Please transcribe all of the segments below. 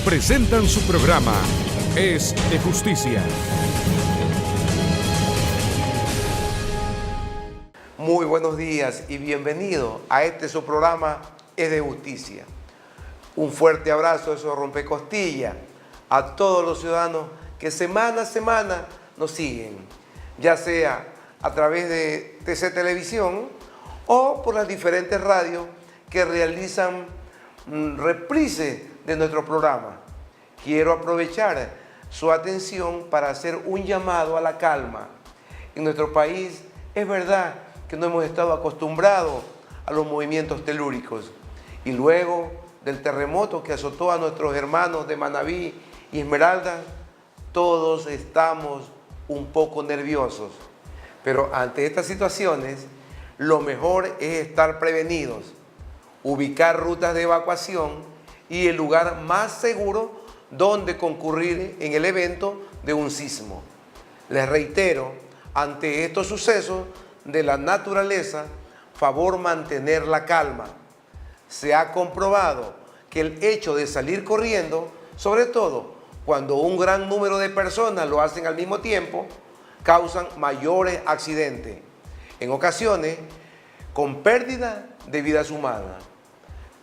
presentan su programa Es de Justicia. Muy buenos días y bienvenido a su programa Es de Justicia. Un fuerte abrazo, eso rompecostillas, a todos los ciudadanos que semana a semana nos siguen, ya sea a través de TC Televisión o por las diferentes radios que realizan reprises de nuestro programa. Quiero aprovechar su atención para hacer un llamado a la calma. En nuestro país es verdad que no hemos estado acostumbrados a los movimientos telúricos, y luego del terremoto que azotó a nuestros hermanos de Manabí y Esmeraldas, todos estamos un poco nerviosos. Pero ante estas situaciones, lo mejor es estar prevenidos, ubicar rutas de evacuación y el lugar más seguro donde concurrir en el evento de un sismo. Les reitero, ante estos sucesos de la naturaleza, favor mantener la calma. Se ha comprobado que el hecho de salir corriendo, sobre todo cuando un gran número de personas lo hacen al mismo tiempo, causan mayores accidentes, en ocasiones con pérdida de vidas humanas.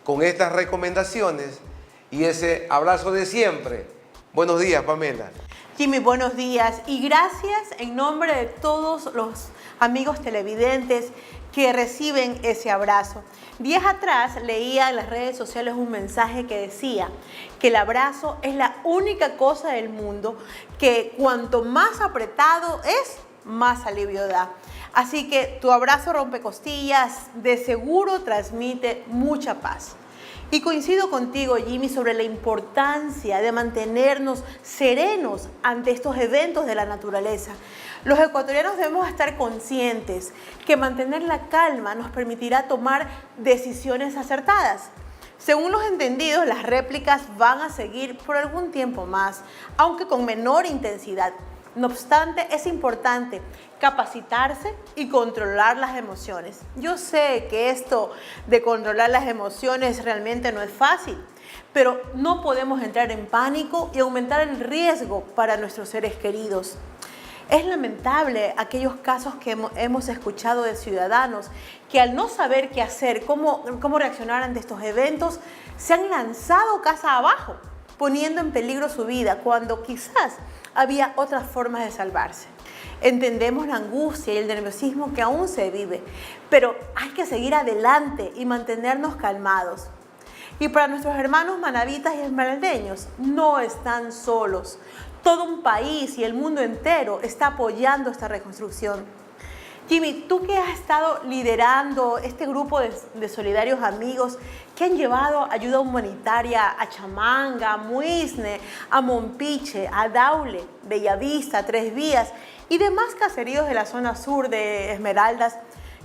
Con estas recomendaciones y ese abrazo de siempre, buenos días, Pamela. Jimmy, buenos días y gracias en nombre de todos los amigos televidentes que reciben ese abrazo. Días atrás leía en las redes sociales un mensaje que decía que el abrazo es la única cosa del mundo que cuanto más apretado es, más alivio da. Así que tu abrazo rompecostillas de seguro transmite mucha paz. Y coincido contigo, Jimmy, sobre la importancia de mantenernos serenos ante estos eventos de la naturaleza. Los ecuatorianos debemos estar conscientes que mantener la calma nos permitirá tomar decisiones acertadas. Según los entendidos, las réplicas van a seguir por algún tiempo más, aunque con menor intensidad. No obstante, es importante capacitarse y controlar las emociones. Yo sé que esto de controlar las emociones realmente no es fácil, pero no podemos entrar en pánico y aumentar el riesgo para nuestros seres queridos. Es lamentable aquellos casos que hemos escuchado de ciudadanos que al no saber qué hacer, cómo reaccionar ante estos eventos, se han lanzado casa abajo, poniendo en peligro su vida, cuando quizás había otras formas de salvarse. Entendemos la angustia y el nerviosismo que aún se vive, pero hay que seguir adelante y mantenernos calmados. Y para nuestros hermanos manavitas y esmeraldeños, no están solos. Todo un país y el mundo entero está apoyando esta reconstrucción. Jimmy, tú que has estado liderando este grupo de solidarios amigos que han llevado ayuda humanitaria a Chamanga, a Muisne, a Mompiche, a Daule, Bellavista, Tres Vías y demás caseríos de la zona sur de Esmeraldas,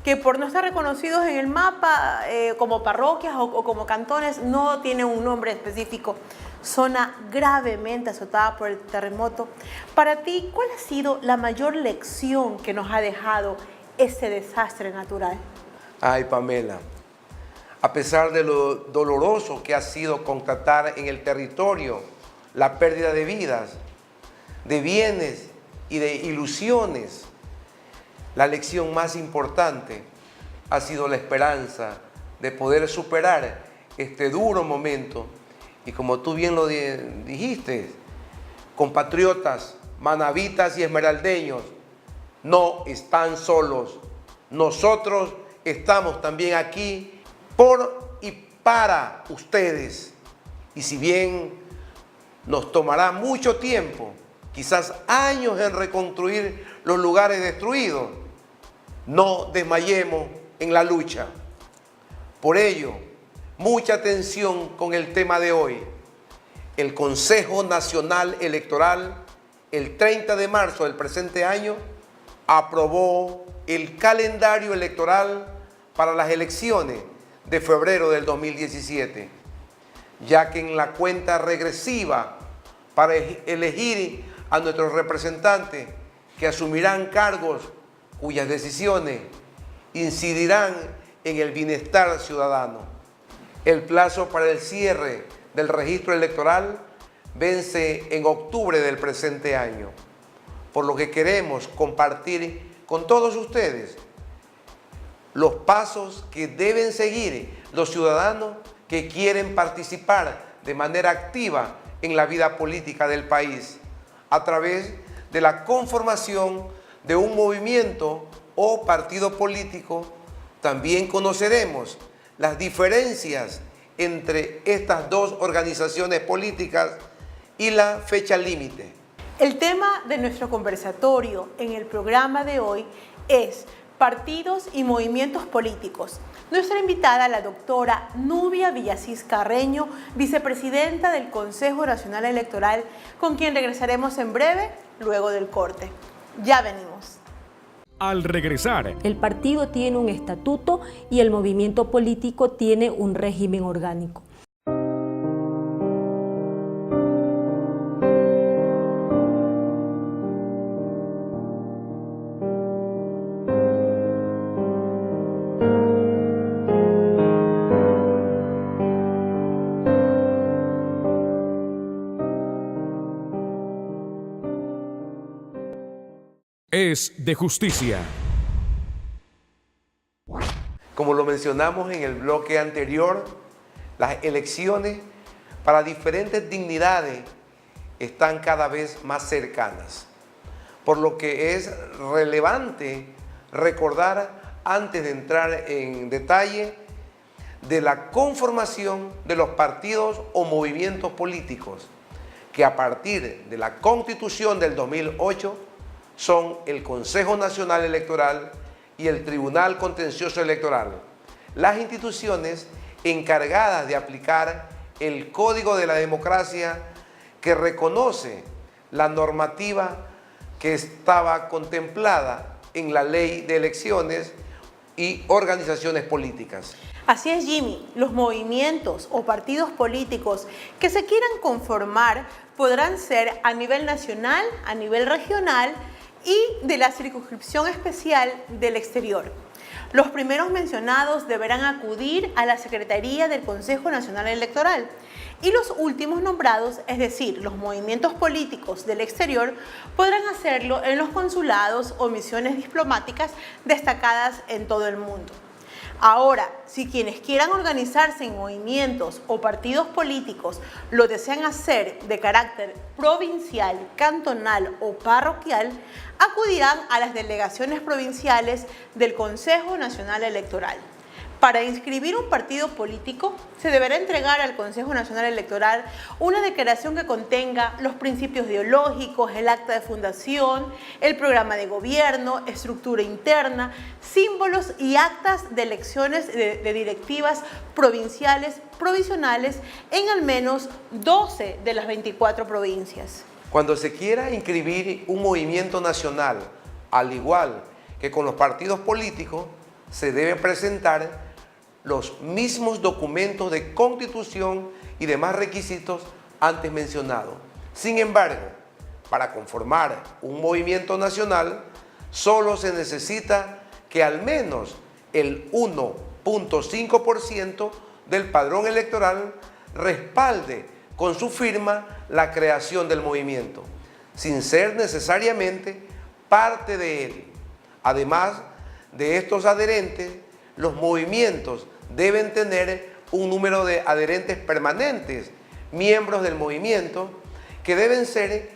que por no estar reconocidos en el mapa como parroquias o como cantones, no tienen un nombre específico. Zona gravemente azotada por el terremoto. Para ti, ¿cuál ha sido la mayor lección que nos ha dejado ese desastre natural? Ay, Pamela, a pesar de lo doloroso que ha sido constatar en el territorio la pérdida de vidas, de bienes y de ilusiones, la lección más importante ha sido la esperanza de poder superar este duro momento. Y como tú bien lo dijiste, compatriotas, manavitas y esmeraldeños, no están solos. Nosotros estamos también aquí por y para ustedes. Y si bien nos tomará mucho tiempo, quizás años en reconstruir los lugares destruidos, no desmayemos en la lucha. Por ello, mucha atención con el tema de hoy. El Consejo Nacional Electoral, el 30 de marzo del presente año, aprobó el calendario electoral para las elecciones de febrero del 2017, ya que en la cuenta regresiva para elegir a nuestros representantes que asumirán cargos cuyas decisiones incidirán en el bienestar ciudadano. El plazo para el cierre del registro electoral vence en octubre del presente año, por lo que queremos compartir con todos ustedes los pasos que deben seguir los ciudadanos que quieren participar de manera activa en la vida política del país a través de la conformación de un movimiento o partido político. También conoceremos las diferencias entre estas dos organizaciones políticas y la fecha límite. El tema de nuestro conversatorio en el programa de hoy es partidos y movimientos políticos. Nuestra invitada, la doctora Nubia Villasís Carreño, vicepresidenta del Consejo Nacional Electoral, con quien regresaremos en breve, luego del corte. Ya venimos. Al regresar, el partido tiene un estatuto y el movimiento político tiene un régimen orgánico. es de justicia. Como lo mencionamos en el bloque anterior, las elecciones para diferentes dignidades están cada vez más cercanas, por lo que es relevante recordar, antes de entrar en detalle, de la conformación de los partidos o movimientos políticos, que a partir de la Constitución del 2008 son el Consejo Nacional Electoral y el Tribunal Contencioso Electoral, las instituciones encargadas de aplicar el Código de la Democracia que reconoce la normativa que estaba contemplada en la Ley de Elecciones y Organizaciones Políticas. Así es, Jimmy. Los movimientos o partidos políticos que se quieran conformar podrán ser a nivel nacional, a nivel regional y de la circunscripción especial del exterior. Los primeros mencionados deberán acudir a la Secretaría del Consejo Nacional Electoral y los últimos nombrados, es decir, los movimientos políticos del exterior, podrán hacerlo en los consulados o misiones diplomáticas destacadas en todo el mundo. Ahora, si quienes quieran organizarse en movimientos o partidos políticos lo desean hacer de carácter provincial, cantonal o parroquial, acudirán a las delegaciones provinciales del Consejo Nacional Electoral. Para inscribir un partido político, se deberá entregar al Consejo Nacional Electoral una declaración que contenga los principios ideológicos, el acta de fundación, el programa de gobierno, estructura interna, símbolos y actas de elecciones de directivas provinciales provisionales en al menos 12 de las 24 provincias. Cuando se quiera inscribir un movimiento nacional, al igual que con los partidos políticos, se debe presentar los mismos documentos de constitución y demás requisitos antes mencionados. Sin embargo, para conformar un movimiento nacional, solo se necesita que al menos el 1.5% del padrón electoral respalde con su firma la creación del movimiento, sin ser necesariamente parte de él. Además de estos adherentes, los movimientos deben tener un número de adherentes permanentes, miembros del movimiento, que deben ser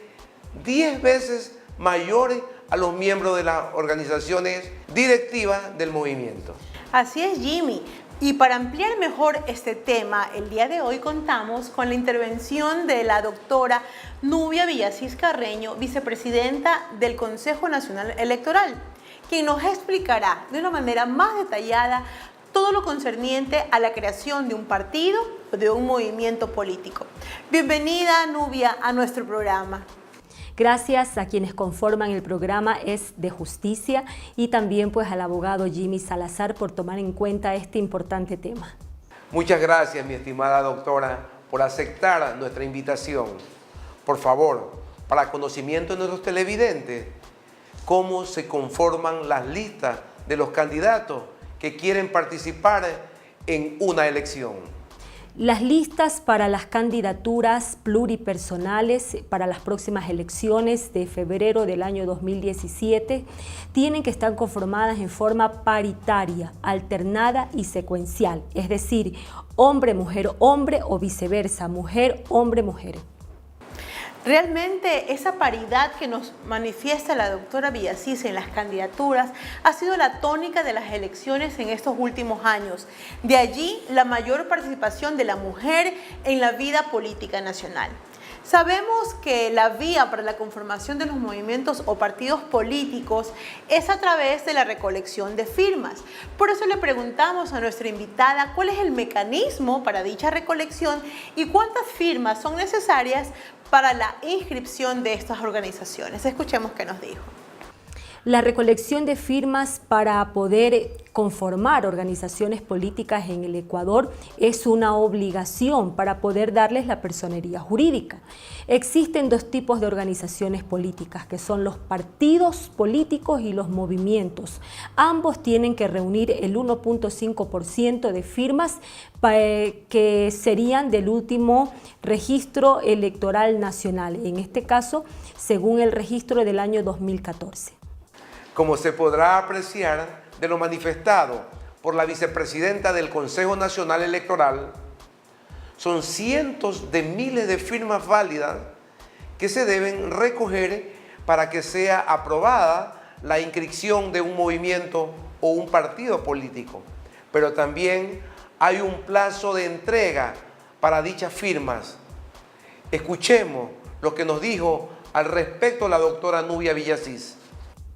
10 veces mayores a los miembros de las organizaciones directivas del movimiento. Así es, Jimmy. Y para ampliar mejor este tema, el día de hoy contamos con la intervención de la doctora Nubia Villasís Carreño, vicepresidenta del Consejo Nacional Electoral, quien nos explicará de una manera más detallada todo lo concerniente a la creación de un partido o de un movimiento político. Bienvenida, Nubia, a nuestro programa. Gracias a quienes conforman el programa Es de Justicia y también pues al abogado Jimmy Salazar por tomar en cuenta este importante tema. Muchas gracias, mi estimada doctora, por aceptar nuestra invitación. Por favor, para conocimiento de nuestros televidentes, ¿cómo se conforman las listas de los candidatos que quieren participar en una elección? Las listas para las candidaturas pluripersonales para las próximas elecciones de febrero del año 2017 tienen que estar conformadas en forma paritaria, alternada y secuencial, es decir, hombre, mujer, hombre o viceversa, mujer, hombre, mujer. Realmente esa paridad que nos manifiesta la doctora Villasís en las candidaturas ha sido la tónica de las elecciones en estos últimos años. De allí la mayor participación de la mujer en la vida política nacional. Sabemos que la vía para la conformación de los movimientos o partidos políticos es a través de la recolección de firmas. Por eso le preguntamos a nuestra invitada cuál es el mecanismo para dicha recolección y cuántas firmas son necesarias para la inscripción de estas organizaciones. Escuchemos qué nos dijo. La recolección de firmas para poder conformar organizaciones políticas en el Ecuador es una obligación para poder darles la personería jurídica. Existen dos tipos de organizaciones políticas, que son los partidos políticos y los movimientos. Ambos tienen que reunir el 1.5% de firmas que serían del último registro electoral nacional, en este caso, según el registro del año 2014. Como se podrá apreciar de lo manifestado por la vicepresidenta del Consejo Nacional Electoral, son cientos de miles de firmas válidas que se deben recoger para que sea aprobada la inscripción de un movimiento o un partido político. Pero también hay un plazo de entrega para dichas firmas. Escuchemos lo que nos dijo al respecto la doctora Nubia Villasís.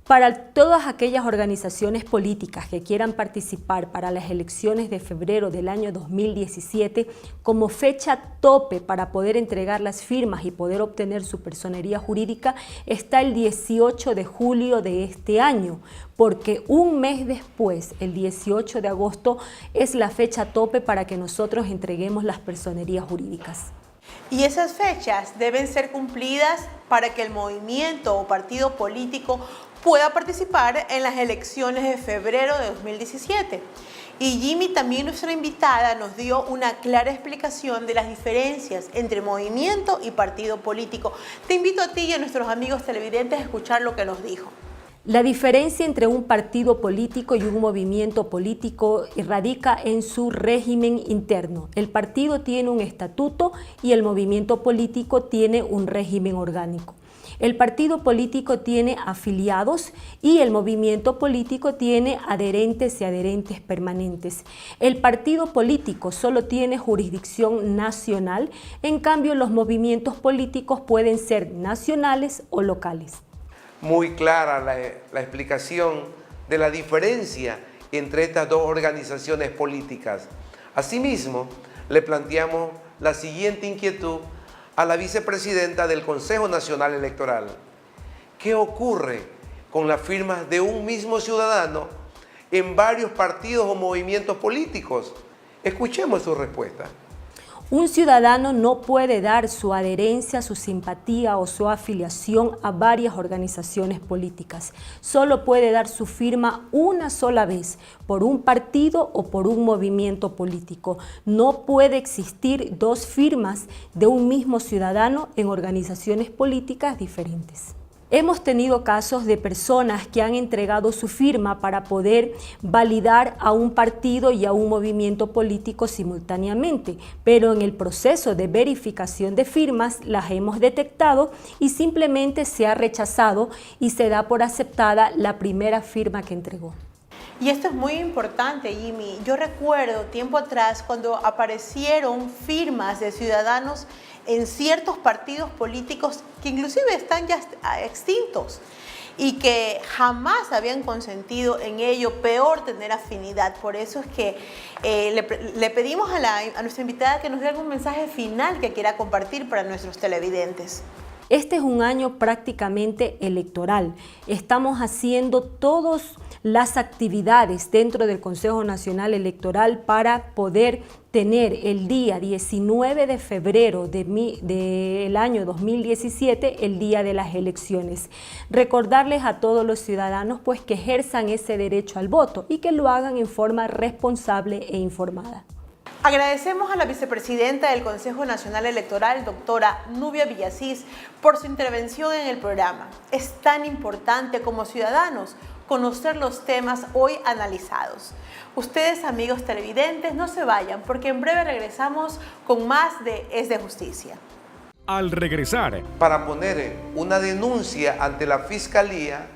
Para todas aquellas organizaciones políticas que quieran participar para las elecciones de febrero del año 2017, como fecha tope para poder entregar las firmas y poder obtener su personería jurídica, está el 18 de julio de este año, porque un mes después, el 18 de agosto, es la fecha tope para que nosotros entreguemos las personerías jurídicas. Y esas fechas deben ser cumplidas para que el movimiento o partido político pueda participar en las elecciones de febrero de 2017. Y Jimmy, también nuestra invitada, nos dio una clara explicación de las diferencias entre movimiento y partido político. Te invito a ti y a nuestros amigos televidentes a escuchar lo que nos dijo. La diferencia entre un partido político y un movimiento político radica en su régimen interno. El partido tiene un estatuto y el movimiento político tiene un régimen orgánico. El partido político tiene afiliados y el movimiento político tiene adherentes y adherentes permanentes. El partido político solo tiene jurisdicción nacional, en cambio los movimientos políticos pueden ser nacionales o locales. Muy clara la explicación de la diferencia entre estas dos organizaciones políticas. Asimismo, le planteamos la siguiente inquietud a la vicepresidenta del Consejo Nacional Electoral. ¿Qué ocurre con las firmas de un mismo ciudadano en varios partidos o movimientos políticos? Escuchemos su respuesta. Un ciudadano no puede dar su adherencia, su simpatía o su afiliación a varias organizaciones políticas. Solo puede dar su firma una sola vez por un partido o por un movimiento político. No puede existir dos firmas de un mismo ciudadano en organizaciones políticas diferentes. Hemos tenido casos de personas que han entregado su firma para poder validar a un partido y a un movimiento político simultáneamente, pero en el proceso de verificación de firmas las hemos detectado y simplemente se ha rechazado y se da por aceptada la primera firma que entregó. Y esto es muy importante, Jimmy. Yo recuerdo tiempo atrás cuando aparecieron firmas de ciudadanos en ciertos partidos políticos que inclusive están ya extintos y que jamás habían consentido en ello, peor tener afinidad. Por eso es que le pedimos a nuestra invitada que nos dé algún mensaje final que quiera compartir para nuestros televidentes. Este es un año prácticamente electoral. Estamos haciendo todas las actividades dentro del Consejo Nacional Electoral para poder tener el día 19 de febrero del año 2017, el día de las elecciones. Recordarles a todos los ciudadanos pues que ejerzan ese derecho al voto y que lo hagan en forma responsable e informada. Agradecemos a la vicepresidenta del Consejo Nacional Electoral, doctora Nubia Villasís, por su intervención en el programa. Es tan importante como ciudadanos conocer los temas hoy analizados. Ustedes, amigos televidentes, no se vayan porque en breve regresamos con más de Es de Justicia. Al regresar, para poner una denuncia ante la Fiscalía,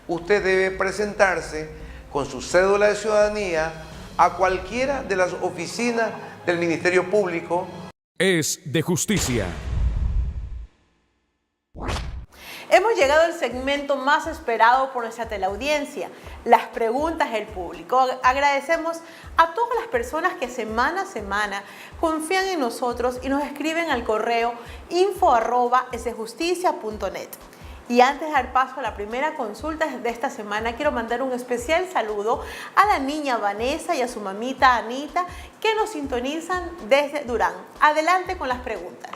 usted debe presentarse con su cédula de ciudadanía a cualquiera de las oficinas del Ministerio Público. Es de Justicia. Hemos llegado al segmento más esperado por nuestra teleaudiencia, las preguntas del público. Agradecemos a todas las personas que semana a semana confían en nosotros y nos escriben al correo info@esdejusticia.net. Y antes de dar paso a la primera consulta de esta semana, quiero mandar un especial saludo a la niña Vanessa y a su mamita Anita, que nos sintonizan desde Durán. Adelante con las preguntas.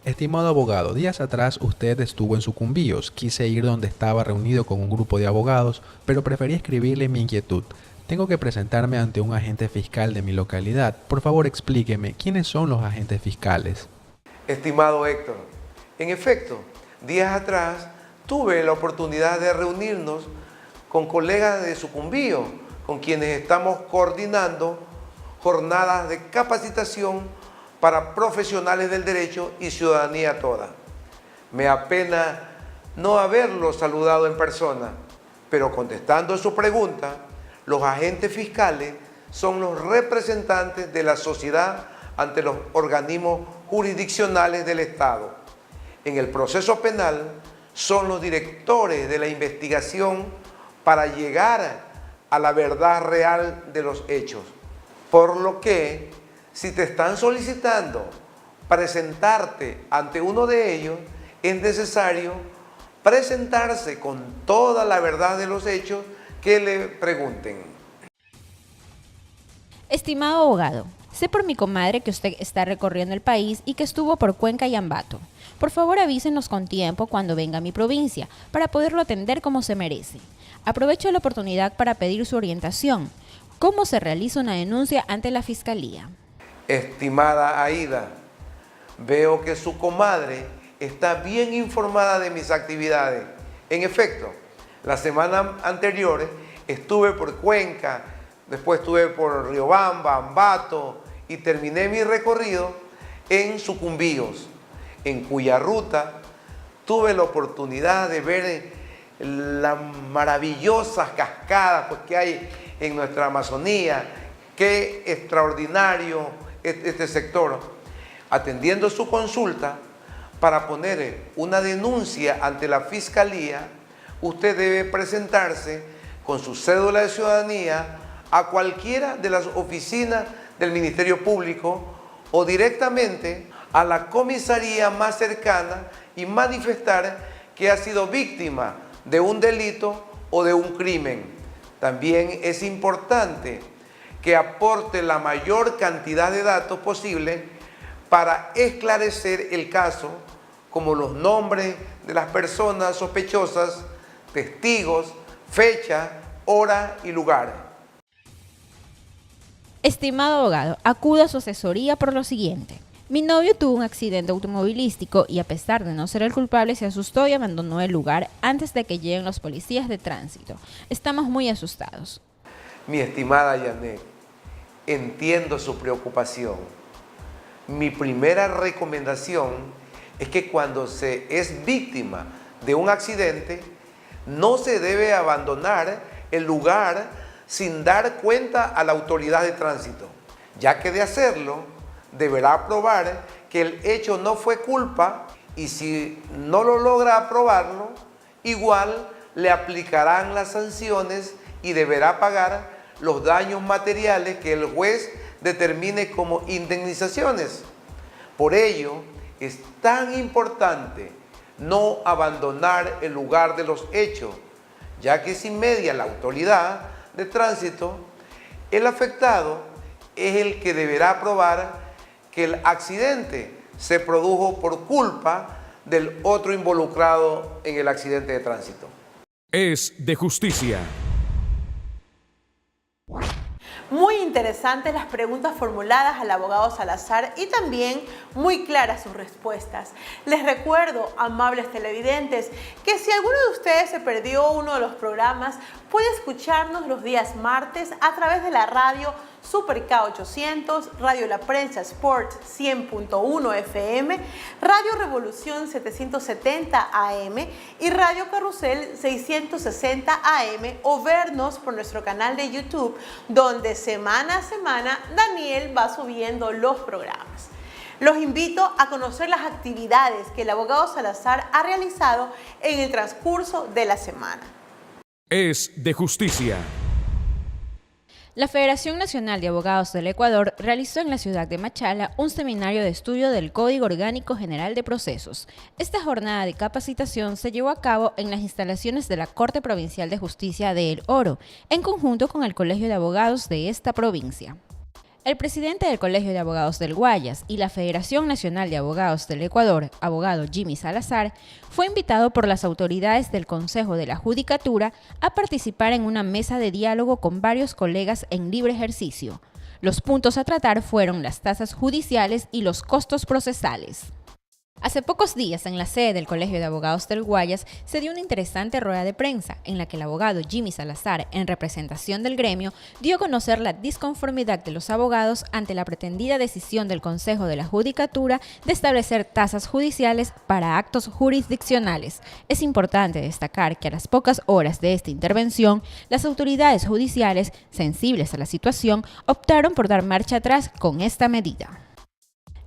Estimado abogado, días atrás usted estuvo en Sucumbíos. Quise ir donde estaba reunido con un grupo de abogados, pero preferí escribirle mi inquietud. Tengo que presentarme ante un agente fiscal de mi localidad. Por favor, explíqueme, ¿quiénes son los agentes fiscales? Estimado Héctor, en efecto, días atrás tuve la oportunidad de reunirnos con colegas de Sucumbíos, con quienes estamos coordinando jornadas de capacitación para profesionales del derecho y ciudadanía toda. Me apena no haberlo saludado en persona, pero contestando su pregunta, los agentes fiscales son los representantes de la sociedad ante los organismos jurisdiccionales del Estado. En el proceso penal son los directores de la investigación para llegar a la verdad real de los hechos. Por lo que, si te están solicitando presentarte ante uno de ellos, es necesario presentarse con toda la verdad de los hechos que le pregunten. Estimado abogado, sé por mi comadre que usted está recorriendo el país y que estuvo por Cuenca y Ambato. Por favor, avísenos con tiempo cuando venga a mi provincia para poderlo atender como se merece. Aprovecho la oportunidad para pedir su orientación. ¿Cómo se realiza una denuncia ante la Fiscalía? Estimada Aida, veo que su comadre está bien informada de mis actividades. En efecto, la semana anterior estuve por Cuenca, después estuve por Riobamba, Ambato y terminé mi recorrido en Sucumbíos, en cuya ruta tuve la oportunidad de ver las maravillosas cascadas que hay en nuestra Amazonía. Qué extraordinario este sector. Atendiendo su consulta, para poner una denuncia ante la Fiscalía, usted debe presentarse con su cédula de ciudadanía a cualquiera de las oficinas del Ministerio Público o directamente a la comisaría más cercana y manifestar que ha sido víctima de un delito o de un crimen. También es importante que aporte la mayor cantidad de datos posible para esclarecer el caso, como los nombres de las personas sospechosas, testigos, fecha, hora y lugar. Estimado abogado, acudo a su asesoría por lo siguiente. Mi novio tuvo un accidente automovilístico y a pesar de no ser el culpable se asustó y abandonó el lugar antes de que lleguen los policías de tránsito. Estamos muy asustados. Mi estimada Yanet, entiendo su preocupación. Mi primera recomendación es que cuando se es víctima de un accidente, no se debe abandonar el lugar sin dar cuenta a la autoridad de tránsito, ya que de hacerlo, deberá probar que el hecho no fue culpa y si no lo logra probarlo, igual le aplicarán las sanciones y deberá pagar los daños materiales que el juez determine como indemnizaciones. Por ello, es tan importante no abandonar el lugar de los hechos, ya que si media la autoridad de tránsito, el afectado es el que deberá probar que el accidente se produjo por culpa del otro involucrado en el accidente de tránsito. Es de Justicia. Muy interesantes las preguntas formuladas al abogado Salazar y también muy claras sus respuestas. Les recuerdo, amables televidentes, que si alguno de ustedes se perdió uno de los programas, puede escucharnos los días martes a través de la radio Super K800, Radio La Prensa Sport 100.1 FM, Radio Revolución 770 AM y Radio Carrusel 660 AM, o vernos por nuestro canal de YouTube, donde semana a semana Daniel va subiendo los programas. Los invito a conocer las actividades que el abogado Salazar ha realizado en el transcurso de la semana. Es de justicia. La Federación Nacional de Abogados del Ecuador realizó en la ciudad de Machala un seminario de estudio del Código Orgánico General de Procesos. Esta jornada de capacitación se llevó a cabo en las instalaciones de la Corte Provincial de Justicia de El Oro, en conjunto con el Colegio de Abogados de esta provincia. El presidente del Colegio de Abogados del Guayas y la Federación Nacional de Abogados del Ecuador, abogado Jimmy Salazar, fue invitado por las autoridades del Consejo de la Judicatura a participar en una mesa de diálogo con varios colegas en libre ejercicio. Los puntos a tratar fueron las tasas judiciales y los costos procesales. Hace pocos días, en la sede del Colegio de Abogados del Guayas, se dio una interesante rueda de prensa en la que el abogado Jimmy Salazar, en representación del gremio, dio a conocer la disconformidad de los abogados ante la pretendida decisión del Consejo de la Judicatura de establecer tasas judiciales para actos jurisdiccionales. Es importante destacar que a las pocas horas de esta intervención, las autoridades judiciales, sensibles a la situación, optaron por dar marcha atrás con esta medida.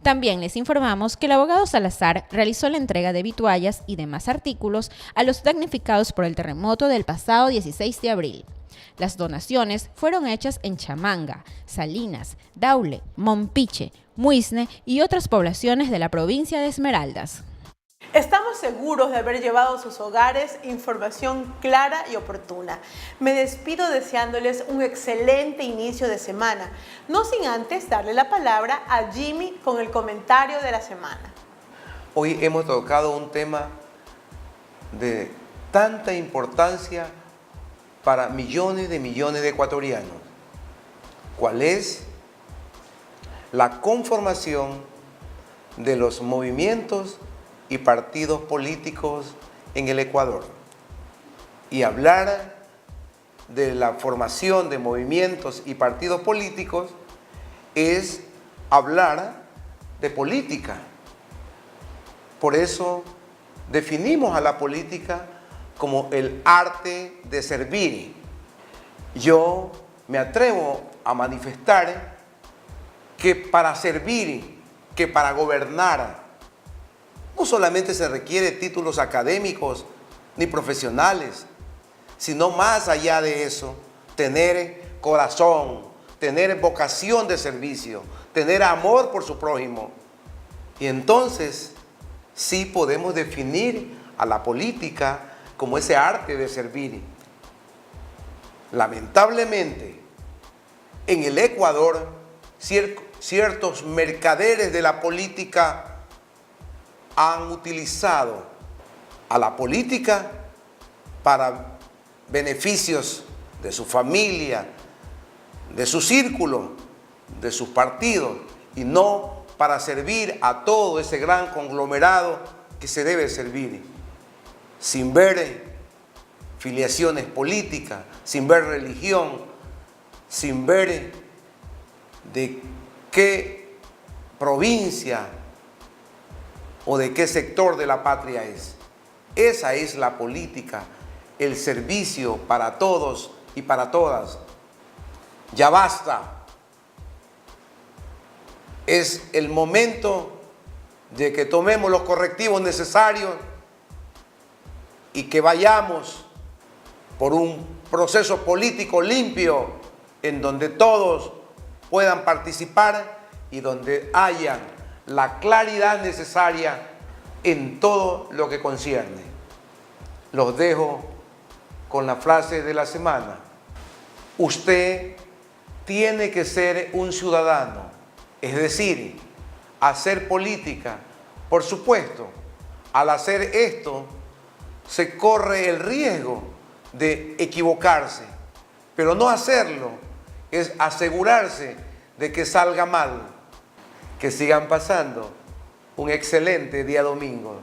También les informamos que el abogado Salazar realizó la entrega de vituallas y demás artículos a los damnificados por el terremoto del pasado 16 de abril. Las donaciones fueron hechas en Chamanga, Salinas, Daule, Mompiche, Muisne y otras poblaciones de la provincia de Esmeraldas. Estamos seguros de haber llevado a sus hogares información clara y oportuna. Me despido deseándoles un excelente inicio de semana, no sin antes darle la palabra a Jimmy con el comentario de la semana. Hoy hemos tocado un tema de tanta importancia para millones de ecuatorianos. ¿Cuál es? La conformación de los movimientos y partidos políticos en el Ecuador. Y hablar de la formación de movimientos y partidos políticos es hablar de política. Por eso definimos a la política como el arte de servir. Yo me atrevo a manifestar que para servir, que para gobernar, no solamente se requiere títulos académicos ni profesionales, sino más allá de eso, tener corazón, tener vocación de servicio, tener amor por su prójimo. Y entonces sí podemos definir a la política como ese arte de servir. Lamentablemente, en el Ecuador, ciertos mercaderes de la política han utilizado a la política para beneficios de su familia, de su círculo, de sus partidos, y no para servir a todo ese gran conglomerado que se debe servir, sin ver filiaciones políticas, sin ver religión, sin ver de qué provincia o de qué sector de la patria es. Esa es la política, el servicio para todos y para todas. Ya basta. Es el momento de que tomemos los correctivos necesarios y que vayamos por un proceso político limpio en donde todos puedan participar y donde haya la claridad necesaria en todo lo que concierne. Los dejo con la frase de la semana. Usted tiene que ser un ciudadano, es decir, hacer política. Por supuesto, al hacer esto, se corre el riesgo de equivocarse, pero no hacerlo es asegurarse de que salga mal. Que sigan pasando un excelente día domingo.